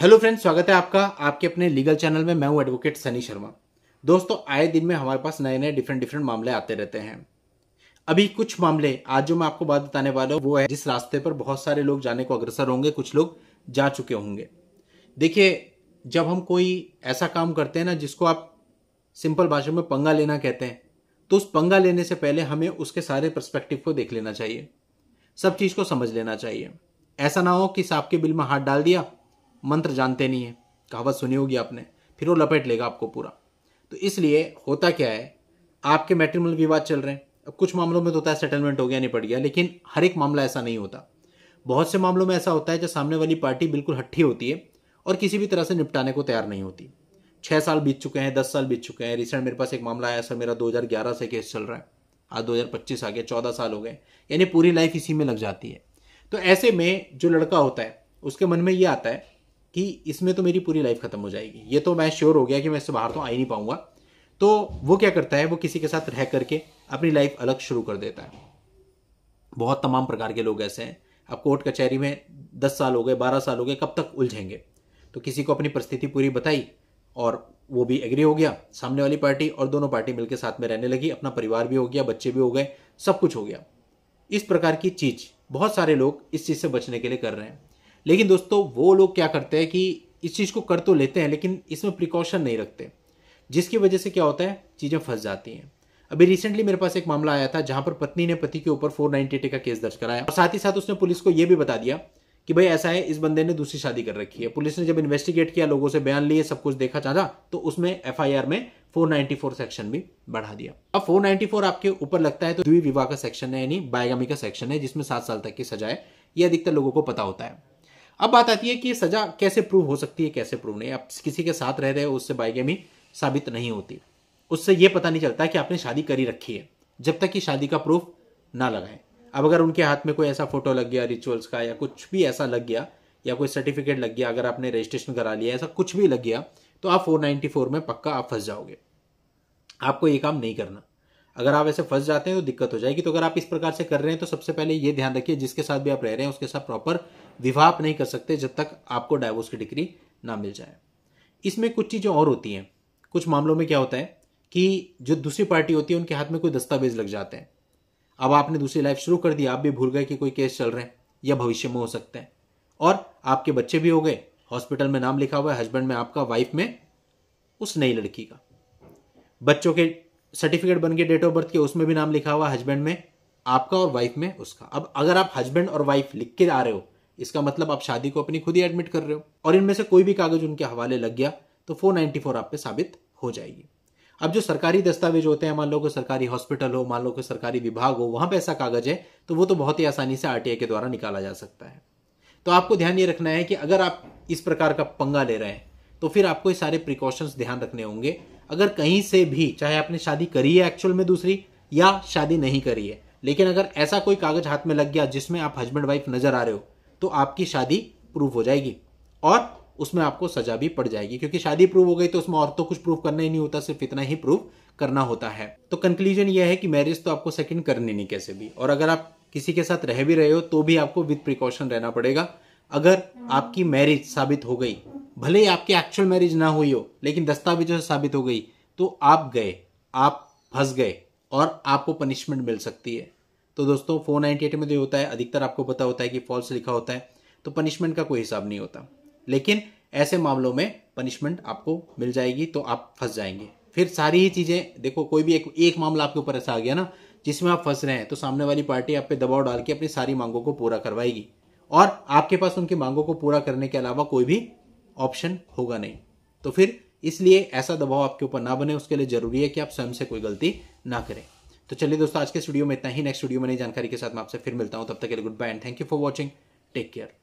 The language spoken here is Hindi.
हेलो फ्रेंड्स, स्वागत है आपका आपके अपने लीगल चैनल में। मैं हूं एडवोकेट सनी शर्मा। दोस्तों, आए दिन में हमारे पास नए नए डिफरेंट मामले आते रहते हैं। अभी कुछ मामले आज जो मैं आपको बात बताने वाला हूं वो है जिस रास्ते पर बहुत सारे लोग जाने को अग्रसर होंगे, कुछ लोग जा चुके होंगे। देखिए, जब हम कोई ऐसा काम करते हैं ना जिसको आप सिंपल भाषा में पंगा लेना कहते हैं, तो उस पंगा लेने से पहले हमें उसके सारे पर्सपेक्टिव को देख लेना चाहिए, सब चीज को समझ लेना चाहिए। ऐसा ना हो कि सांप के बिल में हाथ डाल दिया, मंत्र जानते नहीं है, कहावत सुनी होगी आपने, फिर वो लपेट लेगा आपको पूरा। तो इसलिए होता क्या है, आपके मैट्रिमोनियल विवाद चल रहे हैं। अब कुछ मामलों में तो होता है सेटलमेंट हो गया, निपट गया, लेकिन हर एक मामला ऐसा नहीं होता। बहुत से मामलों में ऐसा होता है जब सामने वाली पार्टी बिल्कुल हट्ठी होती है और किसी भी तरह से निपटाने को तैयार नहीं होती। 6 साल बीत चुके हैं, 10 साल बीत चुके हैं। रिसेंट मेरे पास एक मामला आया, सर मेरा 2011 से केस चल रहा है, आज 2025 आ गया, 14 साल हो गए, यानी पूरी लाइफ इसी में लग जाती है। तो ऐसे में जो लड़का होता है उसके मन में ये आता है कि इसमें तो मेरी पूरी लाइफ खत्म हो जाएगी, ये तो मैं श्योर हो गया कि मैं इससे बाहर तो आ ही नहीं पाऊंगा। तो वो क्या करता है, वो किसी के साथ रह करके अपनी लाइफ अलग शुरू कर देता है। बहुत तमाम प्रकार के लोग ऐसे हैं। अब कोर्ट कचहरी में 10 साल हो गए, 12 साल हो गए, कब तक उलझेंगे। तो किसी को अपनी परिस्थिति पूरी बताई और वो भी एग्री हो गया, सामने वाली पार्टी, और दोनों पार्टी मिलकर साथ में रहने लगी, अपना परिवार भी हो गया, बच्चे भी हो गए, सब कुछ हो गया। इस प्रकार की चीज बहुत सारे लोग इस चीज से बचने के लिए कर रहे हैं। लेकिन दोस्तों, वो लोग क्या करते हैं कि इस चीज को कर तो लेते हैं लेकिन इसमें प्रिकॉशन नहीं रखते, जिसकी वजह से क्या होता है, चीजें फंस जाती हैं। अभी रिसेंटली मेरे पास एक मामला आया था जहां पर पत्नी ने पति के ऊपर 498 का केस दर्ज कराया और साथ ही साथ उसने पुलिस को यह भी बता दिया कि भाई ऐसा है, इस बंदे ने दूसरी शादी कर रखी है। पुलिस ने जब इन्वेस्टिगेट किया, लोगों से बयान लिए, सब कुछ देखा चाहा, तो उसमें एफआईआर में 494 सेक्शन भी बढ़ा दिया। अब 494 आपके ऊपर लगता है तो द्विविवाह का सेक्शन है, यानी बायगामी का सेक्शन है, जिसमें 7 साल तक की सजा है। यह अधिकतर लोगों को पता होता है। अब बात आती है कि ये सजा कैसे प्रूव हो सकती है, कैसे प्रूव नहीं। आप किसी के साथ रह रहे हो, उससे बायगामी साबित नहीं होती, उससे यह पता नहीं चलता कि आपने शादी करी रखी है, जब तक कि शादी का प्रूफ ना लगाए। अब अगर उनके हाथ में कोई ऐसा फोटो लग गया रिचुअल्स का, या कुछ भी ऐसा लग गया, या कोई सर्टिफिकेट लग गया, अगर आपने रजिस्ट्रेशन करा लिया, ऐसा कुछ भी लग गया, तो आप 494 में पक्का आप फंस जाओगे। आपको ये काम नहीं करना। अगर आप ऐसे फंस जाते हैं तो दिक्कत हो जाएगी। तो अगर आप इस प्रकार से कर रहे हैं तो सबसे पहले ये ध्यान रखिए, जिसके साथ भी आप रह रहे हैं उसके साथ प्रॉपर विवाह आप नहीं कर सकते जब तक आपको डाइवोर्स की डिग्री ना मिल जाए। इसमें कुछ चीजें और होती हैं। कुछ मामलों में क्या होता है कि जो दूसरी पार्टी होती है उनके हाथ में कोई दस्तावेज लग जाते हैं। अब आपने दूसरी लाइफ शुरू कर दी, आप भी भूल गए कि कोई केस चल रहे हैं या भविष्य में हो सकते हैं, और आपके बच्चे भी हो गए, हॉस्पिटल में नाम लिखा हुआ है, हस्बैंड में आपका, वाइफ में उस नई लड़की का, बच्चों के सर्टिफिकेट बन के डेट ऑफ बर्थ के उसमें भी नाम लिखा हुआ, हस्बैंड में आपका और वाइफ में उसका। अब अगर आप हस्बैंड और वाइफ लिख के आ रहे हो, इसका मतलब आप शादी को अपनी खुद ही एडमिट कर रहे हो, और इनमें से कोई भी कागज उनके हवाले लग गया तो 494 आप पे साबित हो जाएगी। अब जो सरकारी दस्तावेज होते हैं, मान लो कि सरकारी हॉस्पिटल हो, मान लो कि सरकारी विभाग हो, वहां पे ऐसा कागज है तो वो तो बहुत ही आसानी से आरटीआई के द्वारा निकाला जा सकता है। तो आपको ध्यान ये रखना है कि अगर आप इस प्रकार का पंगा ले रहे हैं तो फिर आपको ये सारे प्रिकॉशंस ध्यान रखने होंगे। अगर कहीं से भी, चाहे आपने शादी करी है एक्चुअल में दूसरी या शादी नहीं करी है, लेकिन अगर ऐसा कोई कागज हाथ में लग गया जिसमें आप हस्बैंड वाइफ नजर आ रहे हो, तो आपकी शादी प्रूव हो जाएगी और उसमें आपको सजा भी पड़ जाएगी, क्योंकि शादी प्रूव हो गई तो उसमें और तो कुछ प्रूव करना ही नहीं होता, सिर्फ इतना ही प्रूव करना होता है। तो कंक्लूजन यह है कि मैरिज तो आपको सेकंड करनी नहीं कैसे भी, और अगर आप किसी के साथ रह भी रहे हो तो भी आपको विद प्रिकॉशन रहना पड़ेगा। अगर आपकी मैरिज साबित हो गई, भले ही आपकी एक्चुअल मैरिज ना हुई हो, लेकिन दस्तावेजों से साबित हो गई, तो आप गए, आप फंस गए और आपको पनिशमेंट मिल सकती है। तो दोस्तों, 498 में जो होता है, अधिकतर आपको पता होता है कि फॉल्स लिखा होता है, तो पनिशमेंट का कोई हिसाब नहीं होता, लेकिन ऐसे मामलों में पनिशमेंट आपको मिल जाएगी तो आप फंस जाएंगे। फिर सारी ही चीजें देखो, कोई भी एक मामला आपके ऊपर ऐसा आ गया ना जिसमें आप फंस रहे हैं, तो सामने वाली पार्टी आप पे दबाव डाल के अपनी सारी मांगों को पूरा करवाएगी, और आपके पास उनकी मांगों को पूरा करने के अलावा कोई भी ऑप्शन होगा नहीं। तो फिर इसलिए ऐसा दबाव आपके ऊपर ना बने, उसके लिए जरूरी है कि आप स्वयं से कोई गलती ना करें। तो चलिए दोस्तों, आज के वीडियो में इतना ही। नेक्स्ट वीडियो में नई जानकारी के साथ मैं आपसे फिर मिलता हूं। तब तक के लिए goodbye and thank you for watching. Take care.